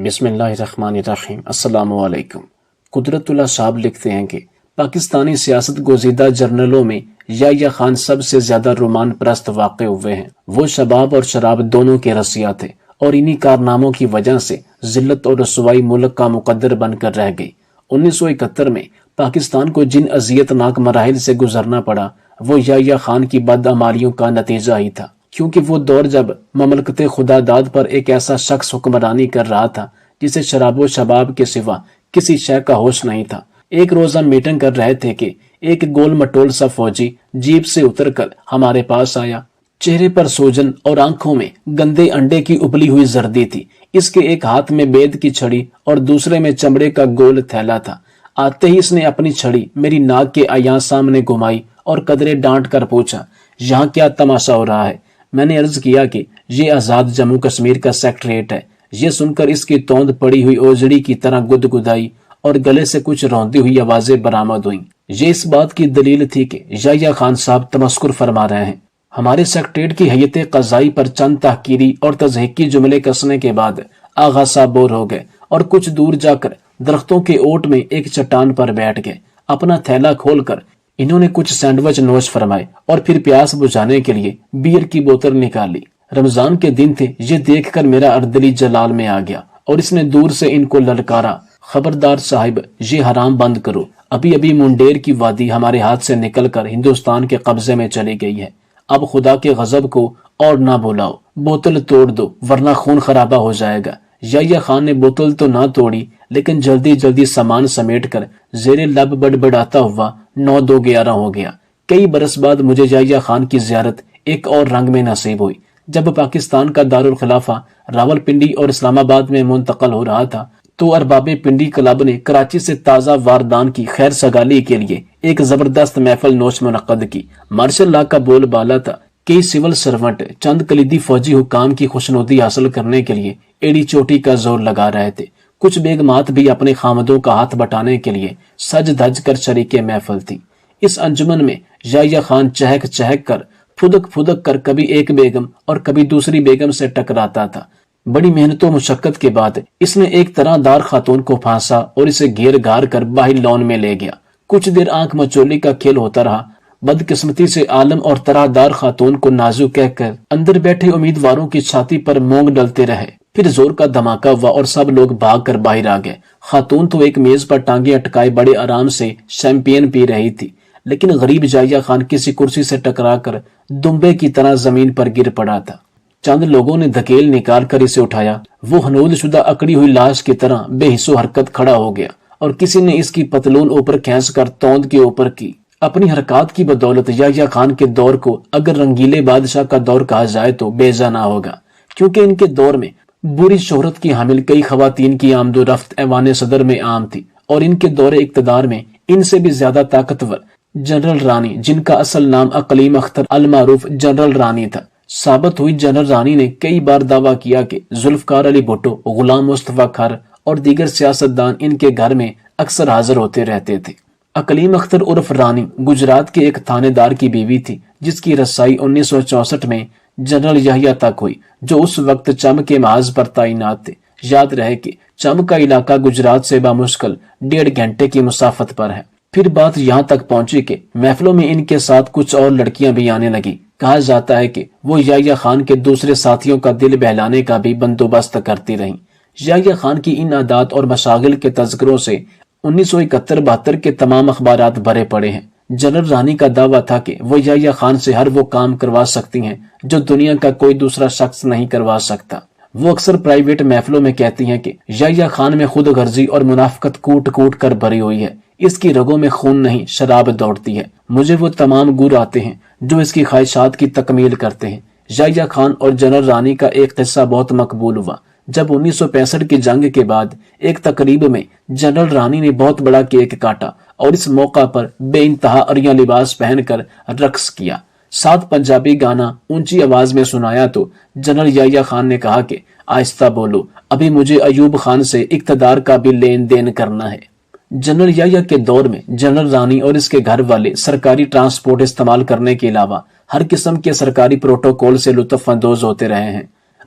بسم اللہ الرحمن الرحیم۔ السلام علیکم۔ قدرت اللہ صاحب لکھتے ہیں کہ پاکستانی سیاست گزیدہ جرنلوں میں یحییٰ خان سب سے زیادہ رومان پرست واقع ہوئے ہیں۔ وہ شباب اور شراب دونوں کے رسیا تھے اور انہی کارناموں کی وجہ سے ذلت اور رسوائی ملک کا مقدر بن کر رہ گئی۔ 1971 میں پاکستان کو جن اذیت ناک مراحل سے گزرنا پڑا وہ یحییٰ خان کی بدعمالیوں کا نتیجہ ہی تھا، کیونکہ وہ دور جب مملکت خدا داد پر ایک ایسا شخص حکمرانی کر رہا تھا جسے شراب و شباب کے سوا کسی شے کا ہوش نہیں تھا۔ ایک روز ہم میٹنگ کر رہے تھے کہ ایک گول مٹول سا فوجی جیپ سے اتر کر ہمارے پاس آیا۔ چہرے پر سوجن اور آنکھوں میں گندے انڈے کی ابلی ہوئی زردی تھی۔ اس کے ایک ہاتھ میں بید کی چھڑی اور دوسرے میں چمڑے کا گول تھیلا تھا۔ آتے ہی اس نے اپنی چھڑی میری ناک کے عیاں سامنے گھمائی اور قدرے ڈانٹ کر پوچھا، یہاں کیا تماشا ہو رہا ہے؟ میں نے عرض کیا کہ یہ آزاد جموں کشمیر کا سیکٹریٹ ہے۔ یہ سن کر اس کی توند پڑی ہوئی اوجڑی کی طرح گدگدائی اور گلے سے کچھ روندی ہوئی آوازیں برآمد ہوئیں۔ یہ اس بات کی دلیل تھی کہ یحییٰ خان صاحب تمسخر فرما رہے ہیں۔ ہمارے سیکٹریٹ کی ہیئت قضائی پر چند تحقیری اور تضحیکی جملے کسنے کے بعد آغا صاحب بور ہو گئے اور کچھ دور جا کر درختوں کے اوٹ میں ایک چٹان پر بیٹھ گئے۔ اپنا تھیلا کھول کر انہوں نے کچھ سینڈوچ نوش فرمائے اور پھر پیاس بجھانے کے لیے بیئر کی بوتل نکالی۔ رمضان کے دن تھے، یہ دیکھ کر میرا اردلی جلال میں آ گیا اور اس نے دور سے ان کو للکارا، خبردار صاحب، یہ حرام بند کرو۔ ابھی ابھی منڈیر کی وادی ہمارے ہاتھ سے نکل کر ہندوستان کے قبضے میں چلی گئی ہے۔ اب خدا کے غضب کو اور نہ بلاؤ، بوتل توڑ دو ورنہ خون خرابہ ہو جائے گا۔ یحییٰ خان نے بوتل تو نہ توڑی لیکن جلدی جلدی سامان سمیٹ کر زیر لب بڑبڑاتا ہوا 9-2-11 ہو گیا۔ کئی برس بعد مجھے یحییٰ خان کی زیارت ایک اور رنگ میں نصیب ہوئی۔ جب پاکستان کا دارالخلافہ راول پنڈی اور اسلام آباد میں منتقل ہو رہا تھا تو ارباب پنڈی کلب نے کراچی سے تازہ واردان کی خیر سگالی کے لیے ایک زبردست محفل نوش منعقد کی۔ مارشل لا کا بول بالا تھا۔ کئی سول سرونٹ چند کلیدی فوجی حکام کی خوشنودی حاصل کرنے کے لیے ایڑی چوٹی کا زور لگا رہے تھے۔ کچھ بیگمات بھی اپنے خامدوں کا ہاتھ بٹانے کے لیے سج دھج کر شریک محفل تھی۔ اس انجمن میں یحییٰ خان چہک چہک کر پھدک پھدک کر کبھی ایک بیگم اور کبھی دوسری بیگم سے ٹکراتا تھا۔ بڑی محنت و مشقت کے بعد اس نے ایک طرح دار خاتون کو پھانسا اور اسے گھیر گھار کر باہر لون میں لے گیا۔ کچھ دیر آنکھ مچولی کا کھیل ہوتا رہا۔ بدقسمتی سے عالم اور طرح دار خاتون کو نازو کہہ کر اندر بیٹھے امیدواروں کی چھاتی پر مونگ ڈلتے رہے۔ پھر زور کا دھماکہ ہوا اور سب لوگ بھاگ کر باہر آ گئے۔ خاتون تو ایک میز پر ٹانگیں اٹکائے بڑے آرام سے شیمپین پی رہی تھی، لیکن غریب یحییٰ خان کسی کرسی سے ٹکرا کر دمبے کی طرح زمین پر گر پڑا تھا۔ چند لوگوں نے دھکیل نکال کر اسے اٹھایا۔ وہ حنود شدہ اکڑی ہوئی لاش کی طرح بے حس و حرکت کھڑا ہو گیا اور کسی نے اس کی پتلون اوپر کھینچ کر توند کے اوپر کی۔ اپنی حرکات کی بدولت یحییٰ خان کے دور کو اگر رنگیلے بادشاہ کا دور کہا جائے تو بیجا نہ ہوگا، کیونکہ ان کے دور میں بری شہرت کی حامل کئی خواتین کی آمد و رفت ایوان صدر میں عام تھی، اور ان کے دور اقتدار میں ان سے بھی زیادہ طاقتور جنرل رانی، جن کا اصل نام اقلیم اختر المعروف جنرل رانی تھا، ثابت ہوئی۔ جنرل رانی نے کئی بار دعویٰ کیا کہ ذوالفقار علی بھٹو، غلام مصطفیٰ کھر اور دیگر سیاستدان ان کے گھر میں اکثر حاضر ہوتے رہتے تھے۔ اقلیم اختر عرف رانی گجرات کے ایک تھانے دار کی بیوی تھی جس کی رسائی 1964 میں جنرل یحییٰ تک ہوئی، جو اس وقت چم کے محاذ پر تعینات تھے۔ یاد رہے کہ چم کا علاقہ گجرات سے بامشکل 1.5 گھنٹے کی مسافت پر ہے۔ پھر بات یہاں تک پہنچی کہ محفلوں میں ان کے ساتھ کچھ اور لڑکیاں بھی آنے لگی۔ کہا جاتا ہے کہ وہ یحییٰ خان کے دوسرے ساتھیوں کا دل بہلانے کا بھی بندوبست کرتی رہیں۔ یحییٰ خان کی ان عادات اور مشاغل کے تذکروں سے 1971-72 کے تمام اخبارات بھرے پڑے ہیں۔ جنرل رانی کا دعویٰ تھا کہ وہ یحییٰ خان سے ہر وہ کام کروا سکتی ہیں جو دنیا کا کوئی دوسرا شخص نہیں کروا سکتا۔ وہ اکثر پرائیویٹ محفلوں میں کہتی ہیں کہ یحییٰ خان میں خود غرضی اور منافقت کوٹ کوٹ کر بھری ہوئی ہے، اس کی رگوں میں خون نہیں شراب دوڑتی ہے۔ مجھے وہ تمام گر آتے ہیں جو اس کی خواہشات کی تکمیل کرتے ہیں۔ یحییٰ خان اور جنرل رانی کا ایک قصہ بہت مقبول ہوا۔ جب 1965 کی جنگ کے بعد ایک تقریب میں جنرل رانی نے بہت بڑا کیک کاٹا اور اس موقع پر بے انتہا عریاں لباس پہن کر رقص کیا، ساتھ پنجابی گانا اونچی آواز میں سنایا تو جنرل یحییٰ خان نے کہا کہ آہستہ بولو، ابھی مجھے ایوب خان سے اقتدار کا بھی لین دین کرنا ہے۔ جنرل یحییٰ کے دور میں جنرل رانی اور اس کے گھر والے سرکاری ٹرانسپورٹ استعمال کرنے کے علاوہ ہر قسم کے سرکاری پروٹوکول سے لطف اندوز ہوتے رہے ہیں۔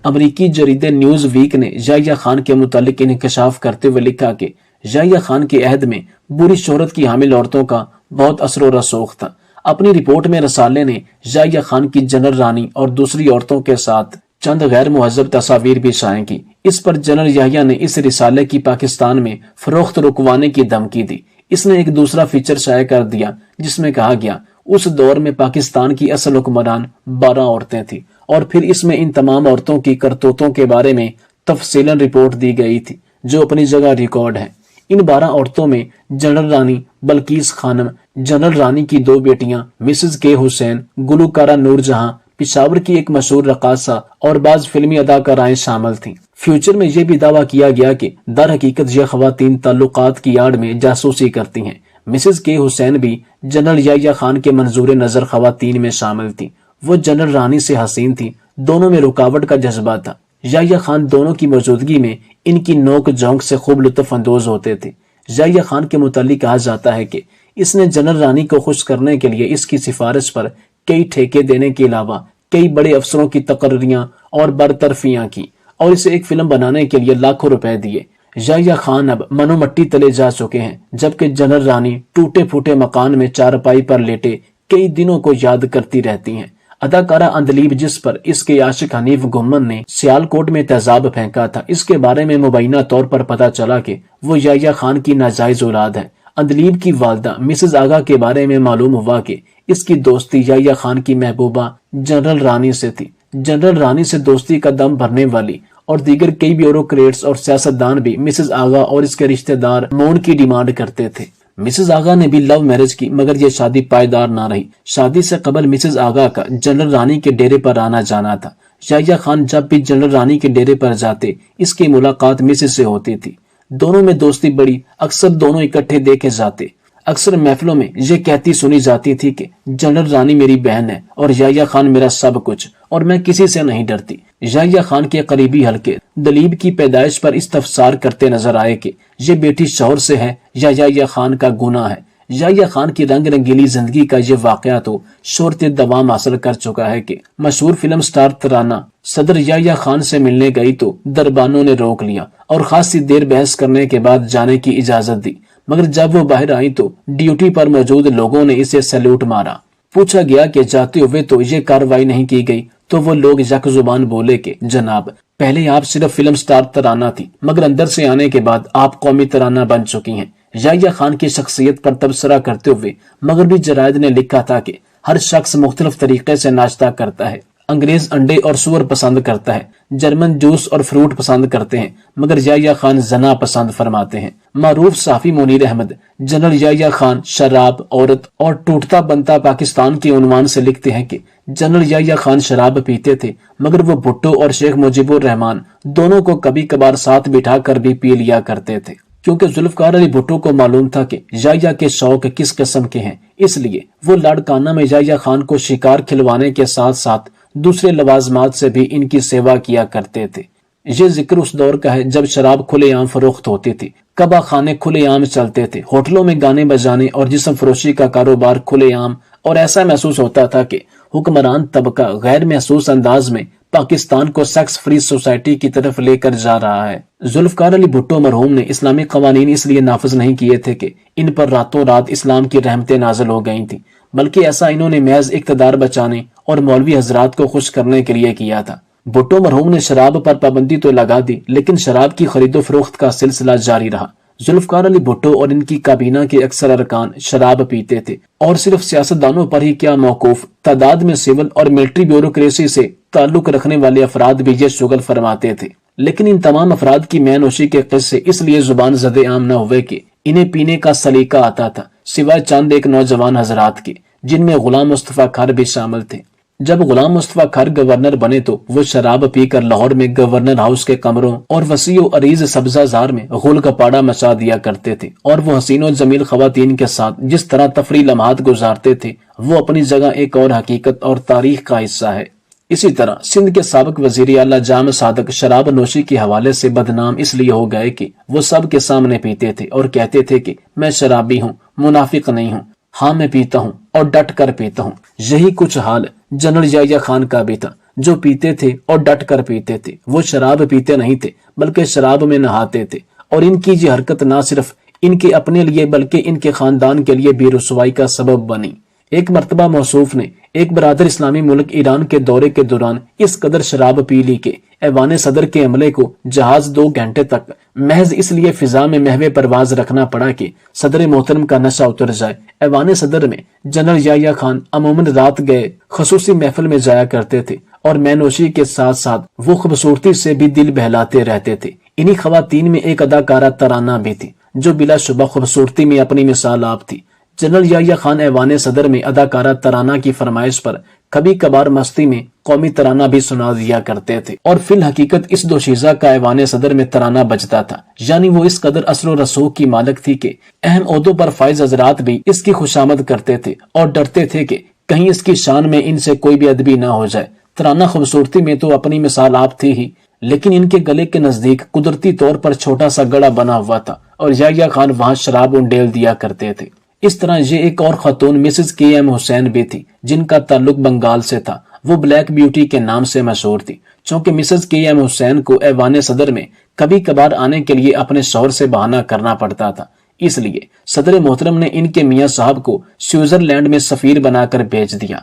امریکی جریدے نیوز ویک نے یحییٰ خان کے متعلق انکشاف کرتے ہوئے لکھا کہ یحییٰ خان کے عہد میں بری شہرت کی حامل عورتوں کا بہت اثر و رسوخ تھا۔ اپنی رپورٹ میں رسالے نے یحییٰ خان کی جنرل رانی اور دوسری عورتوں کے ساتھ چند غیر مہذب تصاویر بھی شائع کی۔ اس پر جنرل یحییٰ نے اس رسالے کی پاکستان میں فروخت رکوانے کی دھمکی دی۔ اس نے ایک دوسرا فیچر شائع کر دیا جس میں کہا گیا اس دور میں پاکستان کی اصل حکمران 12 عورتیں تھیں، اور پھر اس میں ان تمام عورتوں کی کرتوتوں کے بارے میں تفصیلاً رپورٹ دی گئی تھی جو اپنی جگہ ریکارڈ ہے۔ ان 12 عورتوں میں جنرل رانی بلقیس خانم، جنرل رانی کی 2 بیٹیاں مسز کے حسین، گلوکارہ نور جہاں، پشاور کی ایک مشہور رقاصہ اور بعض فلمی اداکارائیں شامل تھیں۔ فیوچر میں یہ بھی دعویٰ کیا گیا کہ در حقیقت یہ خواتین تعلقات کی آڑ میں جاسوسی کرتی ہیں۔ مسز کے حسین بھی جنرل یحییٰ خان کے منظور نظر خواتین میں شامل تھیں۔ وہ جنرل رانی سے حسین تھی، دونوں میں رکاوٹ کا جذبہ تھا۔ یحییٰ خان دونوں کی موجودگی میں ان کی نوک جھونک سے خوب لطف اندوز ہوتے تھے۔ یحییٰ خان کے متعلق کہا جاتا ہے کہ اس نے جنرل رانی کو خوش کرنے کے لیے اس کی سفارش پر کئی ٹھیکے دینے کے علاوہ کئی بڑے افسروں کی تقرریاں اور برطرفیاں کی اور اسے ایک فلم بنانے کے لیے لاکھوں روپے دیے۔ یحییٰ خان اب منو مٹی تلے جا چکے ہیں، جبکہ جنرل رانی ٹوٹے پھوٹے مکان میں چارپائی پر لیٹے کئی دنوں کو یاد کرتی رہتی ہیں۔ اداکارہ اندلیب، جس پر اس کے عاشق حنیف گھمن نے سیالکوٹ میں تیزاب پھینکا تھا، اس کے بارے میں مبینہ طور پر پتہ چلا کہ وہ یحییٰ خان کی ناجائز اولاد ہے۔ اندلیب کی والدہ مسز آغا کے بارے میں معلوم ہوا کہ اس کی دوستی یحییٰ خان کی محبوبہ جنرل رانی سے تھی۔ جنرل رانی سے دوستی کا دم بھرنے والی اور دیگر کئی بیوروکریٹس اور سیاستدان بھی مسز آغا اور اس کے رشتہ دار مون کی ڈیمانڈ کرتے تھے۔ مسز آغا نے بھی لو میرج کی، مگر یہ شادی پائیدار نہ رہی۔ شادی سے قبل مسز آغا کا جنرل رانی کے ڈیرے پر آنا جانا تھا۔ یحییٰ خان جب بھی جنرل رانی کے ڈیرے پر جاتے، اس کی ملاقات مسز سے ہوتی تھی۔ دونوں میں دوستی بڑی، اکثر دونوں اکٹھے دیکھے جاتے۔ اکثر محفلوں میں یہ کہتی سنی جاتی تھی کہ جنرل رانی میری بہن ہے اور یحییٰ خان میرا سب کچھ، اور میں کسی سے نہیں ڈرتی۔ یحییٰ خان کے قریبی حلقے دلیب کی پیدائش پر استفسار کرتے نظر آئے کہ یہ بیٹی شوہر سے ہے یا یحییٰ خان کا گناہ ہے۔ یحییٰ خان کی رنگ رنگیلی زندگی کا یہ واقعہ تو شہرت دوام حاصل کر چکا ہے کہ مشہور فلم سٹار ترانہ صدر یحییٰ خان سے ملنے گئی تو دربانوں نے روک لیا اور خاصی دیر بحث کرنے کے بعد جانے کی اجازت دی، مگر جب وہ باہر آئی تو ڈیوٹی پر موجود لوگوں نے اسے سیلوٹ مارا۔ پوچھا گیا کہ جاتے ہوئے تو یہ کارروائی نہیں کی گئی، تو وہ لوگ یک زبان بولے کہ جناب، پہلے آپ صرف فلم سٹار ترانہ تھی، مگر اندر سے آنے کے بعد آپ قومی ترانہ بن چکی ہیں۔ یحییٰ خان کی شخصیت پر تبصرہ کرتے ہوئے مغربی جرائد نے لکھا تھا کہ ہر شخص مختلف طریقے سے ناشتہ کرتا ہے۔ انگریز انڈے اور سور پسند کرتا ہے، جرمن جوس اور فروٹ پسند کرتے ہیں، مگر یحییٰ خان زنا پسند فرماتے ہیں۔ معروف صحافی منیر احمد جنرل یحییٰ خان شراب، عورت اور ٹوٹتا بنتا پاکستان کے عنوان سے لکھتے ہیں کہ جنرل یحییٰ خان شراب پیتے تھے، مگر وہ بھٹو اور شیخ مجیب الرحمان دونوں کو کبھی کبھار ساتھ بٹھا کر بھی پی لیا کرتے تھے، کیونکہ ذوالفقار علی بھٹو کو معلوم تھا کہ یحییٰ کے شوق کس قسم کے ہیں، اس لیے وہ لاڑکانہ میں یحییٰ خان کو شکار کھلوانے کے ساتھ ساتھ دوسرے لوازمات سے بھی ان کی سیوا کیا کرتے تھے۔ یہ ذکر اس دور کا ہے جب شراب کھلے عام فروخت ہوتی تھی، کبا خانے کھلے عام چلتے تھے، ہوٹلوں میں گانے بجانے اور جسم فروشی کا کاروبار کھلے عام، اور ایسا محسوس ہوتا تھا کہ حکمران طبقہ غیر محسوس انداز میں پاکستان کو سیکس فری سوسائٹی کی طرف لے کر جا رہا ہے۔ ذوالفقار علی بھٹو مرحوم نے اسلامی قوانین اس لیے نافذ نہیں کیے تھے کہ ان پر راتوں رات اسلام کی رحمتیں نازل ہو گئی تھیں، بلکہ ایسا انہوں نے محض اقتدار بچانے اور مولوی حضرات کو خوش کرنے کے لیے کیا تھا۔ بھٹو مرحوم نے شراب پر پابندی تو لگا دی، لیکن شراب کی خرید و فروخت کا سلسلہ جاری رہا۔ ذوالفقار علی بھٹو اور ان کی کابینہ کے اکثر ارکان شراب پیتے تھے، اور صرف سیاستدانوں پر ہی کیا موقوف تعداد میں سول اور ملٹری بیوروکریسی سے تعلق رکھنے والے افراد بھی یہ شغل فرماتے تھے۔ لیکن ان تمام افراد کی مین نوشی کے قصے اس لیے زبان زد عام نہ ہوئے کہ انہیں پینے کا سلیقہ آتا تھا، سوائے چند ایک نوجوان حضرات کے، جن میں غلام مصطفیٰ کھر بھی شامل تھے۔ جب غلام مصطفیٰ کھر گورنر بنے تو وہ شراب پی کر لاہور میں گورنر ہاؤس کے کمروں اور وسیع و عریض سبزہ زار میں غول گپاڑا مچا دیا کرتے تھے، اور وہ حسین و جمیل خواتین کے ساتھ جس طرح تفریح لمحات گزارتے تھے وہ اپنی جگہ ایک اور حقیقت اور تاریخ کا حصہ ہے۔ اسی طرح سندھ کے سابق وزیر اعلیٰ جام صادق شراب نوشی کے حوالے سے بدنام اس لیے ہو گئے کہ وہ سب کے سامنے پیتے تھے اور کہتے تھے کہ میں شرابی ہوں، منافق نہیں ہوں، ہاں میں پیتا ہوں اور ڈٹ کر پیتا ہوں۔ یہی کچھ حال جنرل یحییٰ خان کا بھی تھا۔ جو پیتے تھے اور ڈٹ کر پیتے تھے، وہ شراب پیتے نہیں تھے بلکہ شراب میں نہاتے تھے، اور ان کی یہ حرکت نہ صرف ان کے اپنے لیے بلکہ ان کے خاندان کے لیے بھی رسوائی کا سبب بنی۔ ایک مرتبہ موصوف نے ایک برادر اسلامی ملک ایران کے دورے کے دوران اس قدر شراب پی لی کہ ایوان صدر کے عملے کو جہاز 2 گھنٹے تک محض اس لیے فضا میں محو پرواز رکھنا پڑا کہ صدر محترم کا نشہ اتر جائے۔ ایوان صدر میں جنرل یحییٰ خان عموماً رات گئے خصوصی محفل میں جایا کرتے تھے، اور مینوشی کے ساتھ ساتھ وہ خوبصورتی سے بھی دل بہلاتے رہتے تھے۔ انہی خواتین میں ایک اداکارہ ترانہ بھی تھی جو بلا شبہ خوبصورتی میں اپنی مثال آپ تھی۔ جنرل یحییٰ خان ایوان صدر میں اداکارہ ترانہ کی فرمائش پر کبھی کبھار مستی میں قومی ترانہ بھی سنا دیا کرتے تھے، اور فی الحقیقت اس دوشیزہ کا ایوان صدر میں ترانہ بجتا تھا، یعنی وہ اس قدر اثر و رسوخ کی مالک تھی کہ اہم عہدوں پر فائز حضرات بھی اس کی خوشامد کرتے تھے اور ڈرتے تھے کہ کہیں اس کی شان میں ان سے کوئی بھی ادبی نہ ہو جائے۔ ترانہ خوبصورتی میں تو اپنی مثال آپ تھی ہی، لیکن ان کے گلے کے نزدیک قدرتی طور پر چھوٹا سا گڑا بنا ہوا تھا، اور یحییٰ خان وہاں شراب انڈیل دیا کرتے تھے۔ اس طرح یہ ایک اور خاتون مسز کے ایم حسین بھی تھی جن کا تعلق بنگال سے تھا۔ وہ بلیک بیوٹی کے نام سے مشہور تھی، چونکہ مسز کے ایم حسین کو ایوان صدر میں کبھی کبھار آنے کے لیے اپنے شوہر سے بہانہ کرنا پڑتا تھا، اس لیے صدر محترم نے ان کے میاں صاحب کو سوئٹزرلینڈ میں سفیر بنا کر بھیج دیا۔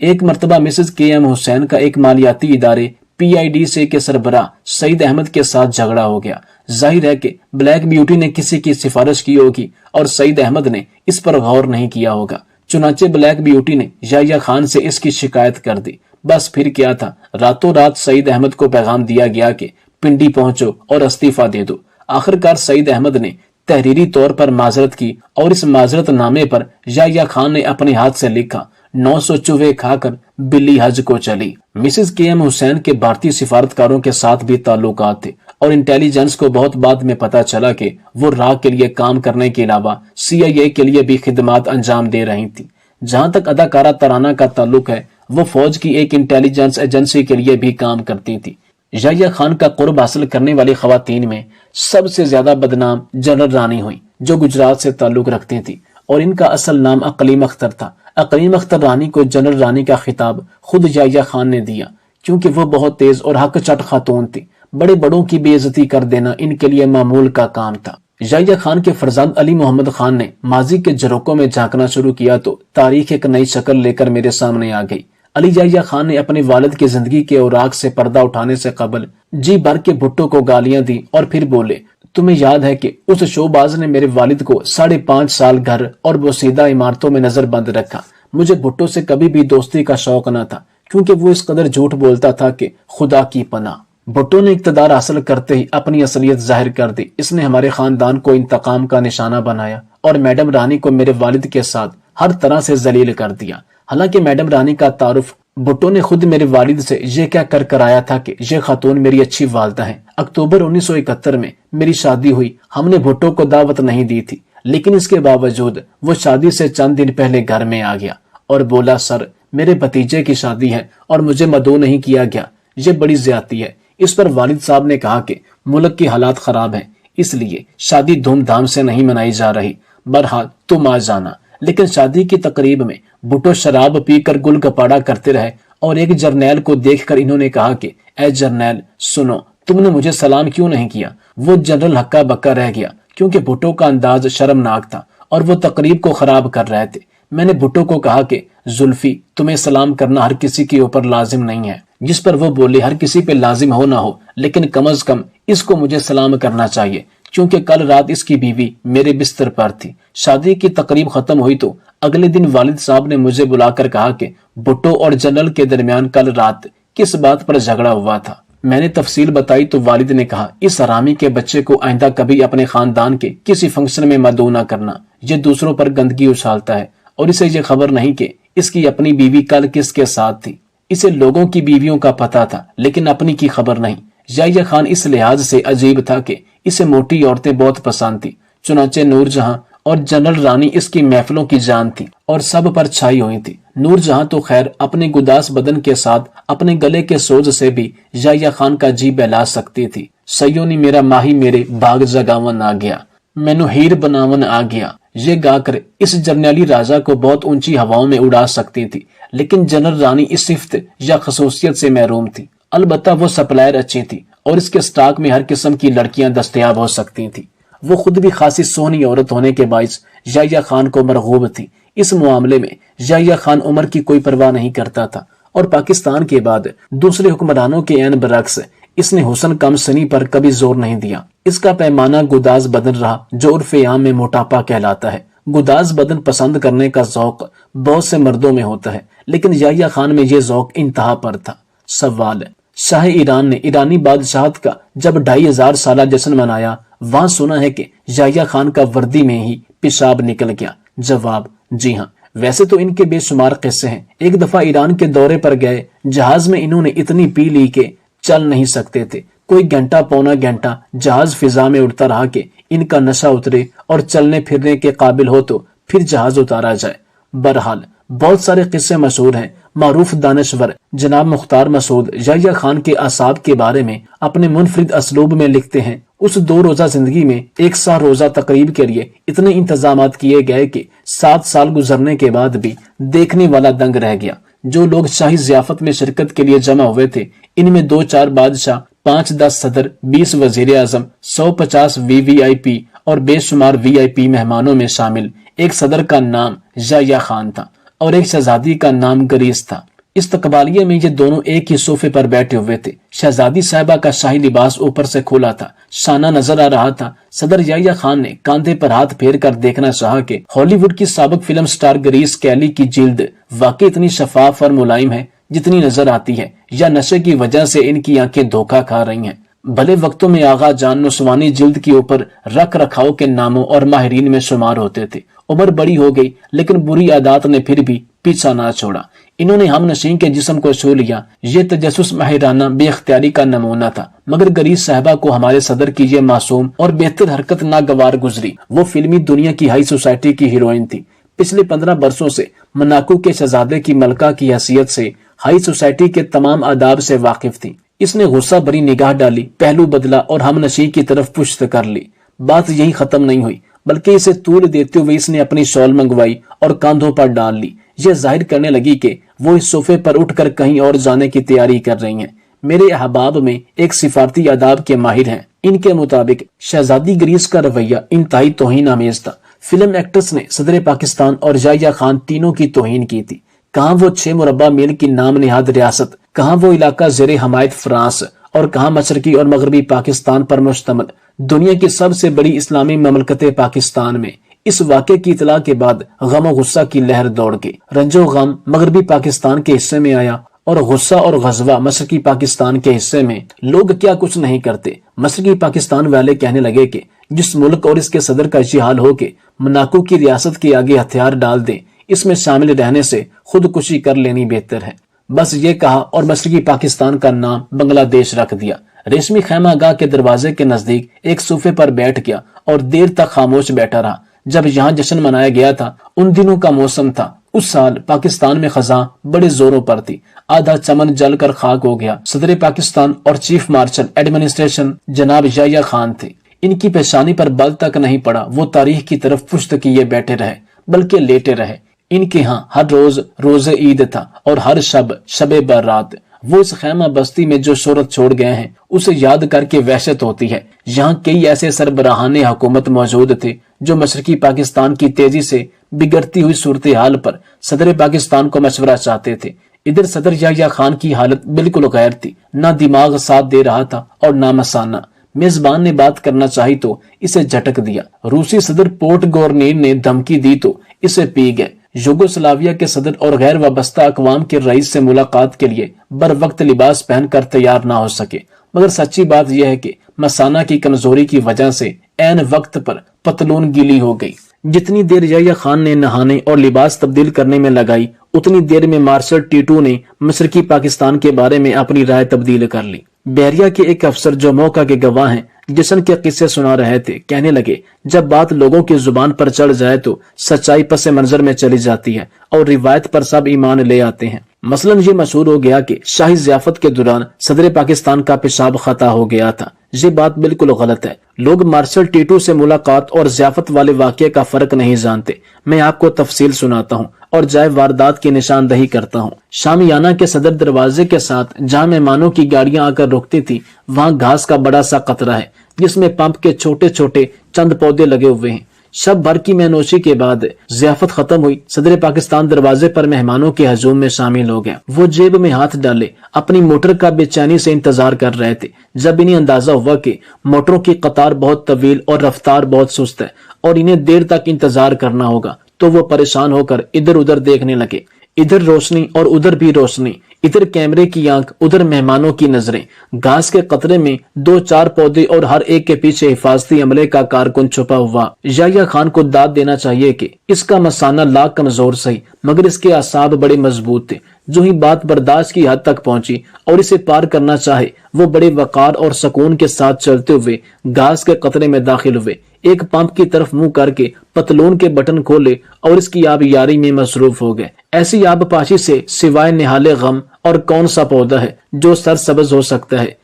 ایک مرتبہ مسز کے ایم حسین کا ایک مالیاتی ادارے PIDC کے سربراہ سعید احمد کے ساتھ جھگڑا ہو گیا۔ ظاہر ہے کہ بلیک بیوٹی نے کسی کی سفارش کی ہوگی اور سعید احمد نے اس پر غور نہیں کیا ہوگا، چنانچہ بلیک بیوٹی نے یحییٰ خان سے اس کی شکایت کر دی۔ بس پھر کیا تھا، راتوں رات سعید احمد کو پیغام دیا گیا کہ پنڈی پہنچو اور استعفیٰ دے دو۔ آخرکار سعید احمد نے تحریری طور پر معذرت کی، اور اس معذرت نامے پر یحییٰ خان نے اپنے ہاتھ سے لکھا، 900 چوہے کھا کر بلی حج کو چلی۔ مسز کے ایم حسین کے بھارتی سفارتکاروں کے ساتھ بھی تعلقات تھے، اور انٹیلیجنس کو بہت بعد میں پتا چلا کہ وہ را کے لیے کام کرنے کے علاوہ CIA کے لیے بھی خدمات انجام دے رہی تھی۔ جہاں تک اداکارہ ترانہ کا تعلق ہے، وہ فوج کی ایک انٹیلیجنس ایجنسی کے لیے بھی کام کرتی تھی۔ یحییٰ خان کا قرب حاصل کرنے والی خواتین میں سب سے زیادہ بدنام جنرل رانی ہوئی، جو گجرات سے تعلق رکھتی تھی، اور ان کا اصل نام اقلیم اختر تھا۔ اقلیم اختر رانی کو جنرل رانی کا خطاب خود یحییٰ خان نے دیا، کیونکہ وہ بہت تیز اور حق چٹ خاتون تھی۔ بڑے بڑوں کی بے عزتی کر دینا ان کے لیے معمول کا کام تھا۔ یحییٰ خان کے فرزند علی محمد خان نے ماضی کے جھروکوں میں جھانکنا شروع کیا تو تاریخ ایک نئی شکل لے کر میرے سامنے آ گئی۔ علی یحییٰ خان نے اپنے والد کی زندگی کے اوراق سے پردہ اٹھانے سے قبل جی بھر کے بھٹو کو گالیاں دی، اور پھر بولے، تمہیں یاد ہے کہ اس شوباز نے میرے والد کو 5.5 سال گھر اور بوسیدہ عمارتوں میں نظر بند رکھا۔ مجھے بھٹو سے کبھی بھی دوستی کا شوق نہ تھا، کیونکہ وہ اس قدر جھوٹ بولتا تھا کہ خدا کی پناہ۔ بھٹو نے اقتدار حاصل کرتے ہی اپنی اصلیت ظاہر کر دی۔ اس نے ہمارے خاندان کو انتقام کا نشانہ بنایا، اور میڈم رانی کو میرے والد کے ساتھ ہر طرح سے ذلیل کر دیا۔ حالانکہ میڈم رانی کا تعارف بھٹو نے خود میرے والد سے یہ کہہ کر کرایا تھا کہ یہ خاتون میری اچھی والدہ ہیں۔ اکتوبر 1971 میں میری شادی ہوئی۔ ہم نے بھٹو کو دعوت نہیں دی تھی، لیکن اس کے باوجود وہ شادی سے چند دن پہلے گھر میں آ گیا اور بولا، سر میرے بھتیجے کی شادی ہے اور مجھے مدعو نہیں کیا گیا، یہ بڑی زیادتی ہے۔ اس پر والد صاحب نے کہا کہ ملک کی حالات خراب ہیں، اس لیے شادی دھوم دھام سے نہیں منائی جا رہی، بہرحال تم آ جانا۔ لیکن شادی کی تقریب میں بھٹو شراب پی کر گل گپاڑا کرتے رہے، اور ایک جرنیل کو دیکھ کر انہوں نے کہا کہ اے جرنیل سنو، تم نے مجھے سلام کیوں نہیں کیا؟ وہ جنرل ہکا بکا رہ گیا، کیونکہ بھٹو کا انداز شرمناک تھا اور وہ تقریب کو خراب کر رہے تھے۔ میں نے بھٹو کو کہا کہ زلفی، تمہیں سلام کرنا ہر کسی کے اوپر لازم نہیں ہے۔ جس پر وہ بولے، ہر کسی پہ لازم ہو نہ ہو، لیکن کم از کم اس کو مجھے سلام کرنا چاہیے، کیونکہ کل رات اس کی بیوی میرے بستر پر تھی۔ شادی کی تقریب ختم ہوئی تو اگلے دن والد صاحب نے مجھے بلا کر کہا کہ بھٹو اور جنرل کے درمیان کل رات کس بات پر جھگڑا ہوا تھا۔ میں نے تفصیل بتائی تو والد نے کہا، اس حرامی کے بچے کو آئندہ کبھی اپنے خاندان کے کسی فنکشن میں مدعو نہ کرنا، یہ دوسروں پر گندگی اچھالتا ہے، اور اسے یہ خبر نہیں کہ اس کی اپنی بیوی کل کس کے ساتھ تھی۔ اسے لوگوں کی بیویوں کا پتہ تھا، لیکن اپنی کی خبر نہیں۔ یحییٰ خان اس لحاظ سے عجیب تھا کہ اسے موٹی عورتیں بہت پسند تھی، چنانچہ نور جہاں اور جنرل رانی اس کی محفلوں کی جان تھی اور سب پر چھائی ہوئی تھی۔ نور جہاں تو خیر اپنے گداس بدن کے ساتھ اپنے گلے کے سوز سے بھی یحییٰ خان کا جی بہلا سکتی تھی۔ سیونی میرا ماہی میرے باغ جگاون آ گیا، مینو ہیر بناون آ گیا، یہ گا کر اس جرنیلی راجا کو بہت اونچی ہواؤں میں اڑا سکتی تھی، لیکن جنرل رانی اس صفت یا خصوصیت سے محروم تھی۔ البتہ وہ سپلائر اچھی تھی اور اس کے سٹاک میں ہر قسم کی لڑکیاں دستیاب ہو سکتی تھی۔ وہ خود بھی خاصی سونی عورت ہونے کے باعث یحییٰ خان کو مرغوب تھی۔ اس معاملے میں یحییٰ خان عمر کی کوئی پرواہ نہیں کرتا تھا، اور پاکستان کے بعد دوسرے حکمرانوں کے عین برعکس اس نے حسن کم سنی پر کبھی زور نہیں دیا۔ اس کا پیمانہ گداز بدن رہا، جو عرف عام میں موٹاپا کہلاتا ہے۔ گداز بدن پسند کرنے کا ذوق بہت سے مردوں میں ہوتا ہے، لیکن یحییٰ خان میں یہ ذوق انتہا پر تھا۔ سوال: شاہ ایران نے ایرانی بادشاہت کا جب 2500 سالہ جشن منایا، وہاں سنا ہے کہ یحییٰ خان کا وردی میں ہی پیشاب نکل گیا۔ جواب: جی ہاں، ویسے تو ان کے بے شمار قصے ہیں۔ ایک دفعہ ایران کے دورے پر گئے، جہاز میں انہوں نے اتنی پی لی کہ چل نہیں سکتے تھے۔ کوئی گھنٹہ پونا گھنٹہ جہاز فضا میں اڑتا رہا کہ ان کا نشہ اترے اور چلنے پھرنے کے قابل ہو تو پھر جہاز اتارا جائے۔ بہرحال بہت سارے قصے مشہور ہیں۔ معروف دانشور جناب مختار مسعود یحییٰ خان کے اعصاب کے بارے میں اپنے منفرد اسلوب میں لکھتے ہیں: اس 2 روزہ زندگی میں 100 روزہ تقریب کے لیے اتنے انتظامات کیے گئے کہ 7 سال گزرنے کے بعد بھی دیکھنے والا دنگ رہ گیا۔ جو لوگ شاہی ضیافت میں شرکت کے لیے جمع ہوئے تھے، ان میں 2-4 بادشاہ، 5-10 صدر، 20 وزیر اعظم، 150 VVIP اور بے شمار VIP مہمانوں میں شامل ایک صدر کا نام یحییٰ خان تھا اور ایک شہزادی کا نام گریس تھا۔ استقبالیے میں یہ دونوں ایک ہی صوفے پر بیٹھے ہوئے تھے۔ شہزادی صاحبہ کا شاہی لباس اوپر سے کھولا تھا، شانہ نظر آ رہا تھا۔ صدر یحییٰ خان نے کاندھے پر ہاتھ پھیر کر دیکھنا چاہا کہ ہالی ووڈ کی سابق فلم سٹار گریس کیلی کی جلد واقعی اتنی شفاف اور ملائم ہے جتنی نظر آتی ہے، یا نشے کی وجہ سے ان کی آنکھیں دھوکہ کھا رہی ہیں۔ بھلے وقتوں میں آغا جان نسوانی جلد کے اوپر رکھ رکھاؤ کے ناموں اور ماہرین میں شمار ہوتے تھے۔ عمر بڑی ہو گئی، لیکن بری عادات نے پھر بھی پیچھا نہ چھوڑا۔ انہوں نے ہم نشین کے جسم کو چھو لیا۔ یہ تجسس ماہرانہ بے اختیاری کا نمونہ تھا، مگر گریس صاحبہ کو ہمارے صدر کی یہ معصوم اور بہتر حرکت ناگوار گزری۔ وہ فلمی دنیا کی ہائی سوسائٹی کی ہیروئن تھی۔ پچھلے 15 برسوں سے مناکو کے شہزادے کی ملکہ کی حیثیت سے ہائی سوسائٹی کے تمام آداب سے واقف تھی۔ اس نے غصہ بھری نگاہ ڈالی، پہلو بدلا اور ہم نشین کی طرف پشت کر لی۔ بات یہی ختم نہیں ہوئی، بلکہ اسے طول دیتے ہوئے اس نے اپنی شال منگوائی اور کاندھوں پر ڈال لی۔ یہ ظاہر کرنے لگی کہ وہ اس صوفے پر اٹھ کر کہیں اور جانے کی تیاری کر رہی ہیں۔ میرے احباب میں ایک سفارتی آداب کے ماہر ہیں۔ ان کے مطابق شہزادی گریس کا رویہ انتہائی توہین آمیز تھا۔ فلم ایکٹرز نے صدر پاکستان اور یحییٰ خان تینوں کی توہین کی تھی۔ کہاں وہ 6 مربع میل کی نام نہاد ریاست، کہاں وہ علاقہ زیر حمایت فرانس، اور کہاں مشرقی اور مغربی پاکستان پر مشتمل دنیا کی سب سے بڑی اسلامی مملکت پاکستان میں اس واقعے کی اطلاع کے بعد غم و غصہ کی لہر دوڑ گئی۔ رنج و غم مغربی پاکستان کے حصے میں آیا اور غصہ اور غضبہ مشرقی پاکستان کے حصے میں۔ لوگ کیا کچھ نہیں کرتے۔ مشرقی پاکستان والے کہنے لگے کہ جس ملک اور اس کے صدر کا یہ حال ہو کہ مناکو کی ریاست کے آگے ہتھیار ڈال دیں، اس میں شامل رہنے سے خودکشی کر لینی بہتر ہے۔ بس یہ کہا اور مشرقی پاکستان کا نام بنگلہ دیش رکھ دیا۔ ریشمی خیمہ گاہ کے دروازے کے نزدیک ایک صوفے پر بیٹھ گیا اور دیر تک خاموش بیٹھا رہا۔ جب یہاں جشن منایا گیا تھا، ان دنوں کا موسم تھا۔ اس سال پاکستان میں خزاں بڑے زوروں پر تھی۔ آدھا چمن جل کر خاک ہو گیا۔ صدر پاکستان اور چیف مارشل ایڈمنسٹریشن جناب یحییٰ خان تھے۔ ان کی پیشانی پر بل تک نہیں پڑا۔ وہ تاریخ کی طرف پشت کیے بیٹھے رہے، بلکہ لیٹے رہے۔ ان کے ہاں ہر روز روز عید تھا اور ہر شب شب برات۔ وہ اس خیمہ بستی میں جو شہرت چھوڑ گئے ہیں اسے یاد کر کے وحشت ہوتی ہے۔ یہاں کئی ایسے سربراہان حکومت موجود تھے جو مشرقی پاکستان کی تیزی سے بگڑتی ہوئی صورتحال پر صدر پاکستان کو مشورہ چاہتے تھے۔ ادھر صدر یحییٰ خان کی حالت بالکل غیر تھی، نہ دماغ ساتھ دے رہا تھا اور نہ مثانہ۔ میزبان نے بات کرنا چاہی تو اسے جھٹک دیا۔ روسی صدر پورٹ گورنیر نے دھمکی دی تو اسے پی گئے۔ یوگوسلاویہ کے صدر اور غیر وابستہ اقوام کے رئیس سے ملاقات کے لیے بر وقت لباس پہن کر تیار نہ ہو سکے، مگر سچی بات یہ ہے کہ مثانہ کی کمزوری کی وجہ سے عین وقت پر پتلون گیلی ہو گئی۔ جتنی دیر یحییٰ خان نے نہانے اور لباس تبدیل کرنے میں لگائی، اتنی دیر میں مارشل ٹیٹو نے مشرقی پاکستان کے بارے میں اپنی رائے تبدیل کر لی۔ بحریہ کے ایک افسر جو موقع کے گواہ ہیں جشن کے قصے سنا رہے تھے، کہنے لگے جب بات لوگوں کی زبان پر چڑھ جائے تو سچائی پس منظر میں چلی جاتی ہے اور روایت پر سب ایمان لے آتے ہیں۔ مثلاً یہ مشہور ہو گیا کہ شاہی ضیافت کے دوران صدر پاکستان کا پیشاب خطا ہو گیا تھا۔ یہ بات بالکل غلط ہے۔ لوگ مارشل ٹیٹو سے ملاقات اور ضیافت والے واقعے کا فرق نہیں جانتے۔ میں آپ کو تفصیل سناتا ہوں اور جائے واردات کی نشاندہی کرتا ہوں۔ شامیانہ کے صدر دروازے کے ساتھ جہاں مہمانوں کی گاڑیاں آ کر رکتی تھی، وہاں گھاس کا بڑا سا قطرہ ہے جس میں پمپ کے چھوٹے چھوٹے چند پودے لگے ہوئے ہیں۔ شب بھر کی مینوشی کے بعد ضیافت ختم ہوئی۔ صدر پاکستان دروازے پر مہمانوں کے ہجوم میں شامل ہو گیا۔ وہ جیب میں ہاتھ ڈالے اپنی موٹر کا بے چینی سے انتظار کر رہے تھے۔ جب انہیں اندازہ ہوا کہ موٹروں کی قطار بہت طویل اور رفتار بہت سست ہے اور انہیں دیر تک انتظار کرنا ہوگا، تو وہ پریشان ہو کر ادھر ادھر دیکھنے لگے۔ ادھر روشنی اور ادھر بھی روشنی، ادھر کیمرے کی آنکھ، ادھر مہمانوں کی نظریں۔ گھاس کے قطرے میں 2-4 پودے اور ہر ایک کے پیچھے حفاظتی عملے کا کارکن چھپا ہوا۔ یحییٰ خان کو داد دینا چاہیے کہ اس کا مثانہ لا کمزور سہی مگر اس کے اعصاب بڑے مضبوط تھے۔ جو ہی بات برداشت کی حد تک پہنچی اور اسے پار کرنا چاہے، وہ بڑے وقار اور سکون کے ساتھ چلتے ہوئے گھاس کے قطرے میں داخل ہوئے، ایک پمپ کی طرف منہ کر کے پتلون کے بٹن کھولے اور اس کی آب یاری میں مصروف ہو گئے۔ ایسی آب پاشی سے سوائے نہالے غم اور کون سا پودا ہے جو سرسبز ہو سکتا ہے؟